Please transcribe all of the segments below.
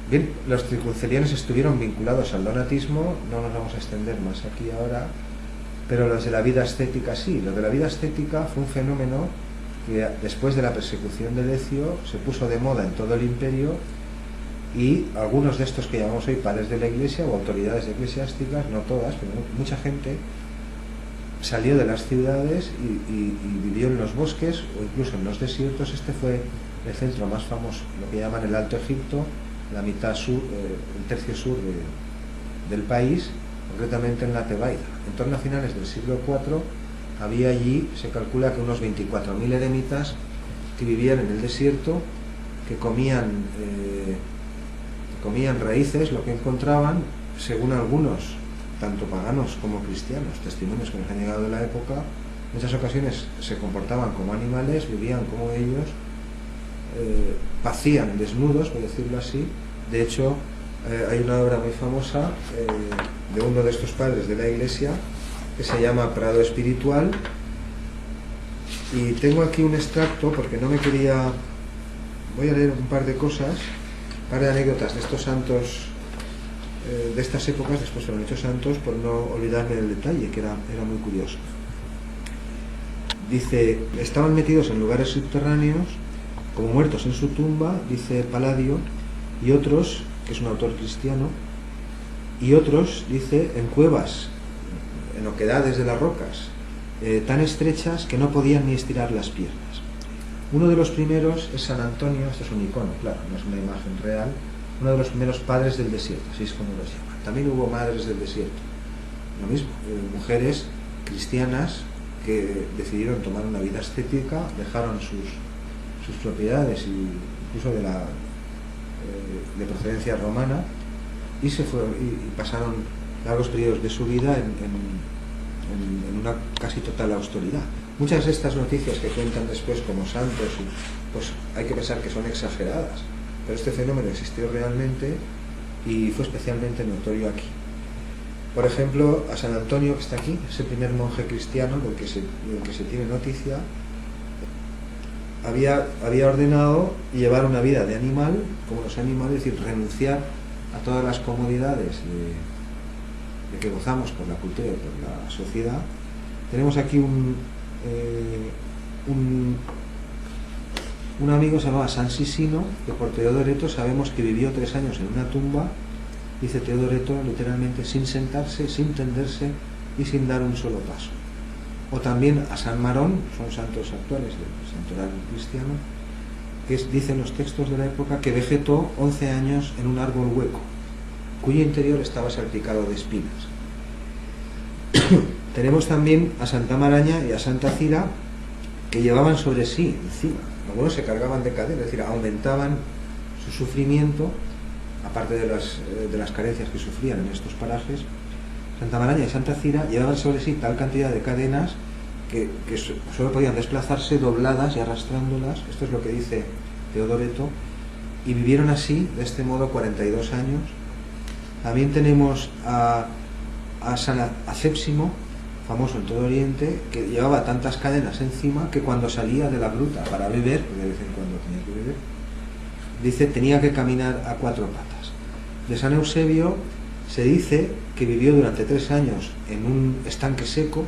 Bien, los tricuncelianos estuvieron vinculados al donatismo, no nos vamos a extender más aquí ahora, pero los de la vida ascética sí. Lo de la vida ascética fue un fenómeno que después de la persecución de Decio se puso de moda en todo el imperio, y algunos de estos que llamamos hoy padres de la iglesia o autoridades eclesiásticas, no todas, pero mucha gente salió de las ciudades y vivió en los bosques o incluso en los desiertos. Este fue el centro más famoso, lo que llaman el Alto Egipto, la mitad sur, el tercio sur del país, concretamente en la Tebaida. En torno a finales del siglo IV había allí, se calcula que unos 24.000 eremitas que vivían en el desierto, que comían raíces, lo que encontraban, según algunos, tanto paganos como cristianos, testimonios que nos han llegado de la época. En muchas ocasiones se comportaban como animales, vivían como ellos, pacían desnudos, por decirlo así. De hecho, hay una obra muy famosa de uno de estos padres de la iglesia que se llama Prado Espiritual, y tengo aquí un extracto porque no me quería... Voy a leer un par de cosas, un par de anécdotas de estos santos, de estas épocas. Después fueron hechos santos, por no olvidarme del detalle, que era muy curioso. Dice, estaban metidos en lugares subterráneos, como muertos en su tumba, dice Palladio, y otros, que es un autor cristiano, y otros, dice, en cuevas, en oquedades de las rocas, tan estrechas que no podían ni estirar las piernas. Uno de los primeros es San Antonio. Esto es un icono, claro, no es una imagen real. Uno de los primeros padres del desierto, así es como los llaman. También hubo madres del desierto, lo mismo, mujeres cristianas que decidieron tomar una vida ascética, dejaron sus propiedades, incluso de procedencia romana, y se fueron y pasaron largos periodos de su vida en una casi total austeridad. Muchas de estas noticias que cuentan después como santos, pues hay que pensar que son exageradas, pero este fenómeno existió realmente y fue especialmente notorio aquí. Por ejemplo, a San Antonio, que está aquí, es el primer monje cristiano del que se tiene noticia, había ordenado llevar una vida de animal, como los animales, es decir, renunciar a todas las comodidades de que gozamos por la cultura y por la sociedad. Tenemos aquí un amigo, se llamaba San Sisino, que por Teodoreto sabemos que vivió 3 años en una tumba, dice Teodoreto, literalmente sin sentarse, sin tenderse y sin dar un solo paso. O también a San Marón, son santos actuales del santoral cristiano, que dicen los textos de la época que vegetó 11 años en un árbol hueco, cuyo interior estaba salpicado de espinas. Tenemos también a Santa Maraña y a Santa Cira, que llevaban sobre sí, encima, algunos se cargaban de cadena, es decir, aumentaban su sufrimiento, aparte de las carencias que sufrían en estos parajes. Santa Maraña y Santa Cira llevaban sobre sí tal cantidad de cadenas que solo podían desplazarse dobladas y arrastrándolas. Esto es lo que dice Teodoreto, y vivieron así, de este modo, 42 años. También tenemos a San Asépsimo, famoso en todo Oriente, que llevaba tantas cadenas encima que cuando salía de la gruta para beber, porque de vez en cuando tenía que beber, dice, tenía que caminar a 4 patas. De San Eusebio se dice que vivió durante 3 años en un estanque seco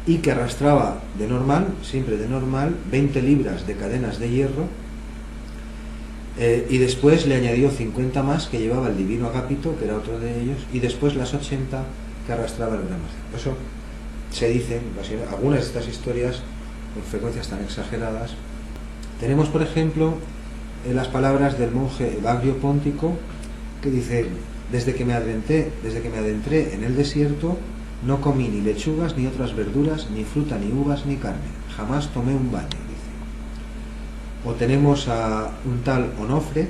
y que arrastraba de normal, siempre de normal, 20 libras de cadenas de hierro, y después le añadió 50 más que llevaba el divino Agapito, que era otro de ellos, y después las 80 que arrastraba el gran maestro. Por eso se dicen algunas de estas historias con frecuencias tan exageradas. Tenemos, por ejemplo, las palabras del monje Evagrio Póntico, que dice, desde que me adentré en el desierto, no comí ni lechugas, ni otras verduras, ni fruta, ni uvas, ni carne. Jamás tomé un baño, dice. O tenemos a un tal Onofre,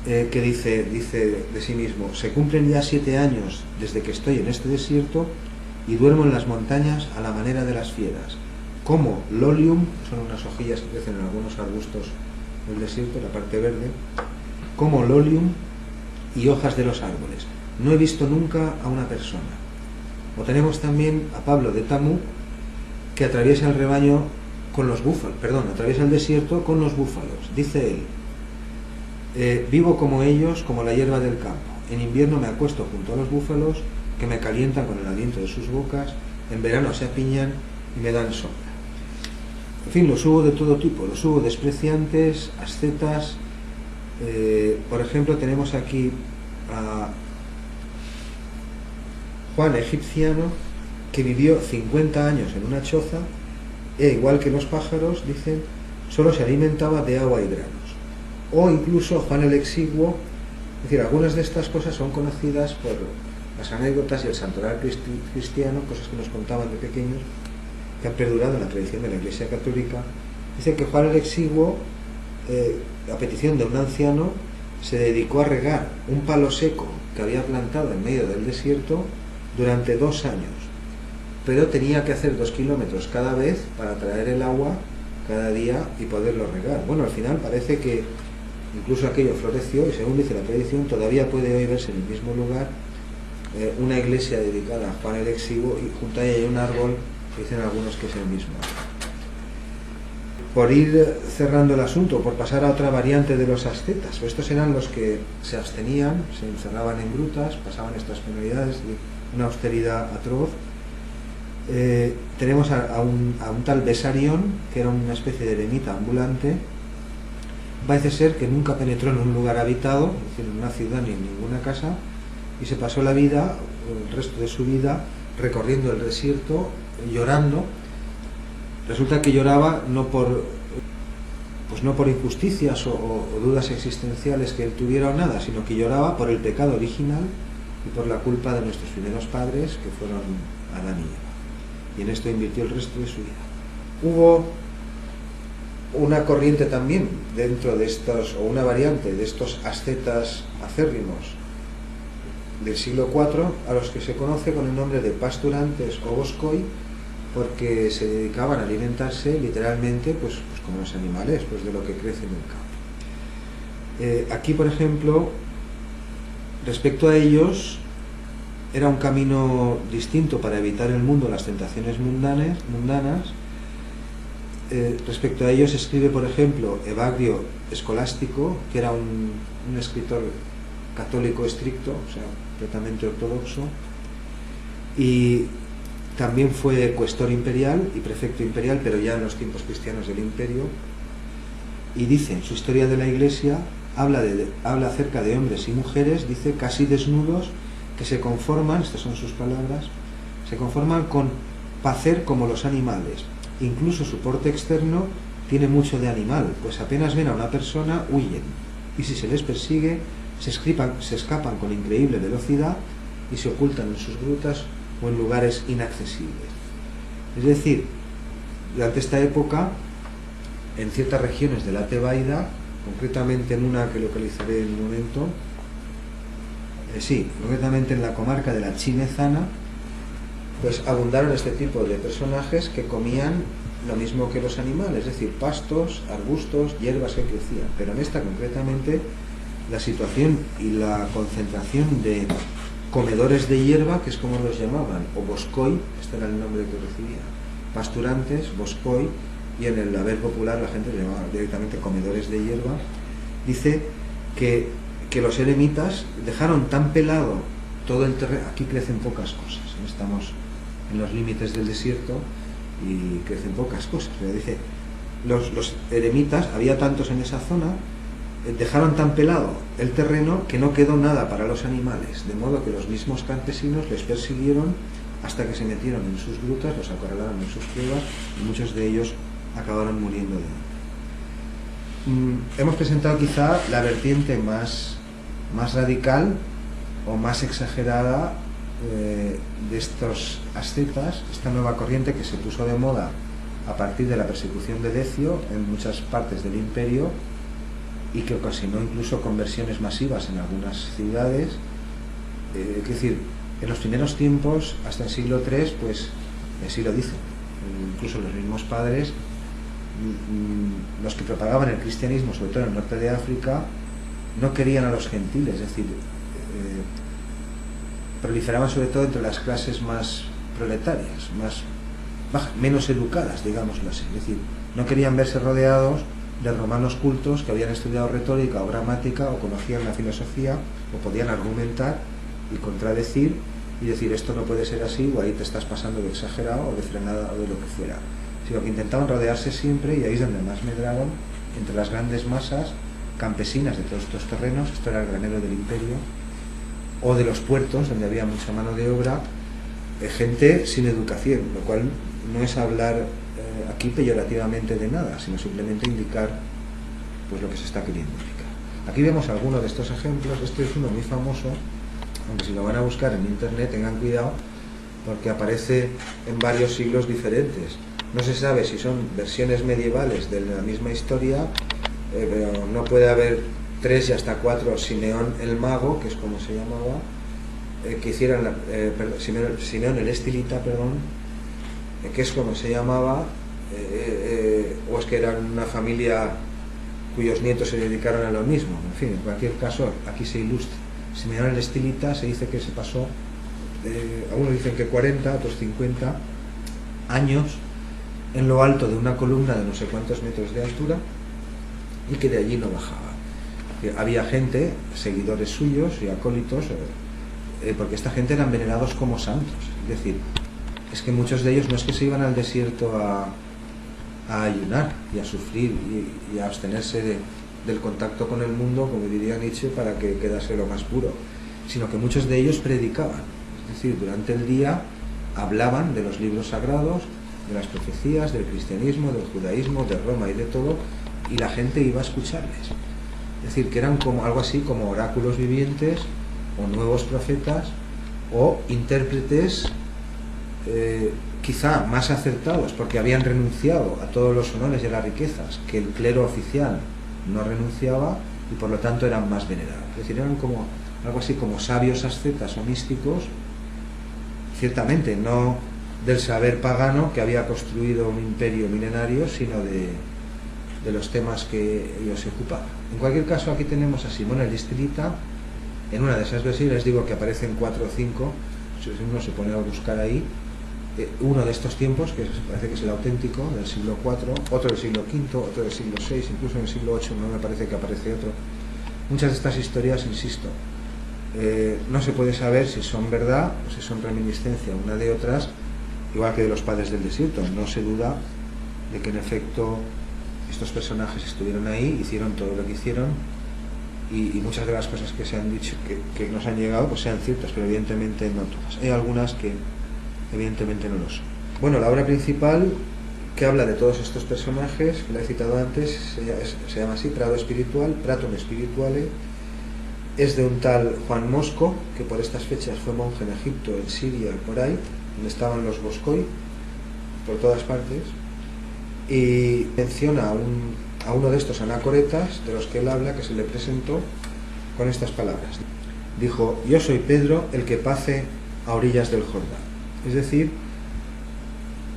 que dice de sí mismo, se cumplen ya 7 años desde que estoy en este desierto y duermo en las montañas a la manera de las fieras. Como lolium, son unas hojillas que crecen en algunos arbustos del desierto, la parte verde, como lolium y hojas de los árboles. No he visto nunca a una persona. O tenemos también a Pablo de Tamú, que atraviesa el rebaño con los búfalos, atraviesa el desierto con los búfalos. Dice él, Vivo como ellos, como la hierba del campo. En invierno me acuesto junto a los búfalos, que me calientan con el aliento de sus bocas. En verano se apiñan y me dan sombra. En fin, los hubo de todo tipo. Los hubo despreciantes, ascetas. Por ejemplo, tenemos aquí a Juan Egipciano, que vivió 50 años en una choza, e igual que los pájaros, dicen, solo se alimentaba de agua y granos. O incluso Juan el Exiguo. Es decir, algunas de estas cosas son conocidas por las anécdotas y el santoral cristiano, cosas que nos contaban de pequeños, que han perdurado en la tradición de la Iglesia Católica. Dice que Juan el Exiguo, a petición de un anciano, se dedicó a regar un palo seco que había plantado en medio del desierto durante 2 años, pero tenía que hacer 2 kilómetros cada vez para traer el agua cada día y poderlo regar. Bueno, al final parece que incluso aquello floreció, y según dice la tradición, todavía puede hoy verse en el mismo lugar una iglesia dedicada a Juan el Exiguo, y junto a ella hay un árbol que dicen algunos que es el mismo. Por ir cerrando el asunto, por pasar a otra variante de los ascetas, pues estos eran los que se abstenían, se encerraban en grutas, pasaban estas penalidades de una austeridad atroz. Tenemos a un tal Besarión, que era una especie de eremita ambulante. Parece ser que nunca penetró en un lugar habitado, es decir, en una ciudad ni en ninguna casa, y se pasó la vida, el resto de su vida, recorriendo el desierto, llorando. Resulta que lloraba no por injusticias o dudas existenciales que él tuviera o nada, sino que lloraba por el pecado original y por la culpa de nuestros primeros padres, que fueron Adán y Eva. Y en esto invirtió el resto de su vida. Hubo una corriente también dentro de estos, o una variante de estos ascetas acérrimos del siglo IV, a los que se conoce con el nombre de pasturantes o boscoi, porque se dedicaban a alimentarse literalmente pues como los animales, pues de lo que crece en el campo. Aquí, por ejemplo, respecto a ellos, era un camino distinto para evitar el mundo, las tentaciones mundanas. Respecto a ellos escribe, por ejemplo, Evagrio Escolástico, que era un escritor católico estricto, o sea, completamente ortodoxo, y también fue cuestor imperial y prefecto imperial, pero ya en los tiempos cristianos del imperio, y dice en su historia de la Iglesia, habla acerca de hombres y mujeres, dice, casi desnudos, que se conforman, estas son sus palabras, se conforman con pacer como los animales. Incluso su porte externo tiene mucho de animal, pues apenas ven a una persona, huyen, y si se les persigue, se escapan con increíble velocidad y se ocultan en sus grutas o en lugares inaccesibles. Es decir, durante esta época, en ciertas regiones de la Tebaida, concretamente en una que localizaré en un momento, concretamente en la comarca de la Chinezana, pues abundaron este tipo de personajes que comían lo mismo que los animales, es decir, pastos, arbustos, hierbas que crecían. Pero en esta concretamente, la situación y la concentración de comedores de hierba, que es como los llamaban, o boscoi, este era el nombre que recibían, pasturantes, boscoi, y en el haber popular la gente le llamaba directamente comedores de hierba. Dice que los eremitas dejaron tan pelado todo el terreno. Aquí crecen pocas cosas, estamos en los límites del desierto y crecen pocas cosas, pero dice, los eremitas, había tantos en esa zona, dejaron tan pelado el terreno que no quedó nada para los animales, de modo que los mismos campesinos les persiguieron hasta que se metieron en sus grutas, los acorralaron en sus cuevas, y muchos de ellos acabaron muriendo de hambre. Hemos presentado quizá la vertiente más radical o más exagerada de estos ascetas, esta nueva corriente que se puso de moda a partir de la persecución de Decio en muchas partes del imperio y que ocasionó incluso conversiones masivas en algunas ciudades. Es decir, en los primeros tiempos, hasta el siglo III, pues así lo dicen, incluso los mismos padres, los que propagaban el cristianismo, sobre todo en el norte de África, no querían a los gentiles, es decir, proliferaban sobre todo entre las clases más proletarias, menos educadas, digámoslo así. Es decir, no querían verse rodeados de romanos cultos que habían estudiado retórica o gramática o conocían la filosofía o podían argumentar y contradecir y decir esto no puede ser así, o ahí te estás pasando de exagerado o de frenada o de lo que fuera, sino que intentaban rodearse siempre, y ahí es donde más medraron, entre las grandes masas campesinas de todos estos terrenos. Esto era el granero del imperio, o de los puertos donde había mucha mano de obra, gente sin educación, lo cual no es hablar aquí peyorativamente de nada, sino simplemente indicar pues lo que se está queriendo indicar. Aquí vemos algunos de estos ejemplos. Este es uno muy famoso, aunque si lo van a buscar en internet tengan cuidado, porque aparece en varios siglos diferentes. No se sabe si son versiones medievales de la misma historia, pero no puede haber 3 y hasta 4 Simeón el Mago, que es como se llamaba, que hicieran, Simeón el Estilita, perdón, que es como se llamaba, o es que eran una familia cuyos nietos se dedicaron a lo mismo. En fin, en cualquier caso, aquí se ilustra. Simeón el Estilita se dice que se pasó, algunos dicen que 40, otros 50 años en lo alto de una columna de no sé cuántos metros de altura, y que de allí no bajaba. Había gente, seguidores suyos y acólitos, porque esta gente eran venerados como santos. Es decir, es que muchos de ellos no es que se iban al desierto a ayunar y a sufrir y a abstenerse del contacto con el mundo, como diría Nietzsche, para que quedase lo más puro, sino que muchos de ellos predicaban. Es decir, durante el día hablaban de los libros sagrados, de las profecías, del cristianismo, del judaísmo, de Roma y de todo, y la gente iba a escucharles. Es decir, que eran como algo así como oráculos vivientes, o nuevos profetas, o intérpretes quizá más acertados, porque habían renunciado a todos los honores y a las riquezas que el clero oficial no renunciaba, y por lo tanto eran más venerados. Es decir, eran como algo así como sabios ascetas o místicos, ciertamente no del saber pagano que había construido un imperio milenario, sino de los temas que ellos se ocupaban. En cualquier caso, aquí tenemos a Simón el Estilita en una de esas versiones. Les digo que aparecen 4 o 5, si uno se pone a buscar ahí, uno de estos tiempos, que parece que es el auténtico, del siglo IV, otro del siglo V, otro del siglo VI, incluso en el siglo VIII no me parece que aparece otro. Muchas de estas historias, insisto, no se puede saber si son verdad o si son reminiscencia una de otras, igual que de los padres del desierto. No se duda de que en efecto estos personajes estuvieron ahí, hicieron todo lo que hicieron, y muchas de las cosas que se han dicho, que nos han llegado, pues sean ciertas, pero evidentemente no todas. Hay algunas que evidentemente no lo son. Bueno, la obra principal, que habla de todos estos personajes, que la he citado antes, se llama así, Prado Espiritual, Pratum Spirituale. Es de un tal Juan Mosco, que por estas fechas fue monje en Egipto, en Siria y por ahí, donde estaban los Boscoi, por todas partes, y menciona a uno de estos anacoretas de los que él habla, que se le presentó con estas palabras. Dijo: yo soy Pedro, el que pace a orillas del Jordán. Es decir,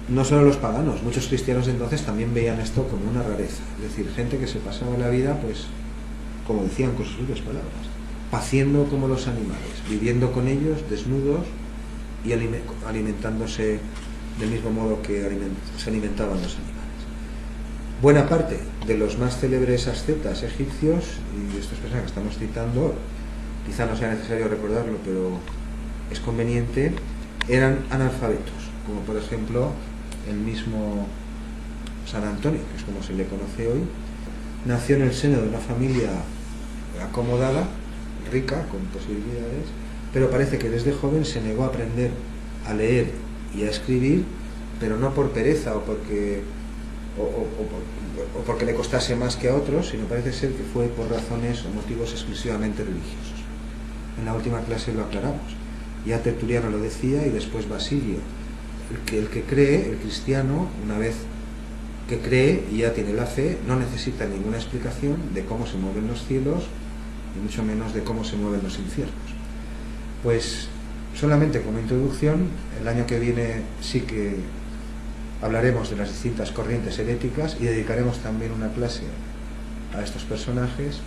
no solo los paganos, muchos cristianos de entonces también veían esto como una rareza. Es decir, gente que se pasaba la vida, pues, como decían con sus propias palabras, paciendo como los animales, viviendo con ellos, desnudos, y alimentándose del mismo modo que se alimentaban los animales. Buena parte de los más célebres ascetas egipcios, y de estas personas que estamos citando, quizá no sea necesario recordarlo, pero es conveniente, eran analfabetos, como por ejemplo el mismo San Antonio, que es como se le conoce hoy. Nació en el seno de una familia acomodada, rica, con posibilidades, pero parece que desde joven se negó a aprender a leer y a escribir, pero no por pereza o porque le costase más que a otros, sino parece ser que fue por razones o motivos exclusivamente religiosos. En la última clase lo aclaramos. Ya Tertuliano lo decía, y después Basilio. El que cree, el cristiano, una vez que cree y ya tiene la fe, no necesita ninguna explicación de cómo se mueven los cielos, y mucho menos de cómo se mueven los infiernos. Pues solamente como introducción, el año que viene sí que hablaremos de las distintas corrientes heréticas y dedicaremos también una clase a estos personajes.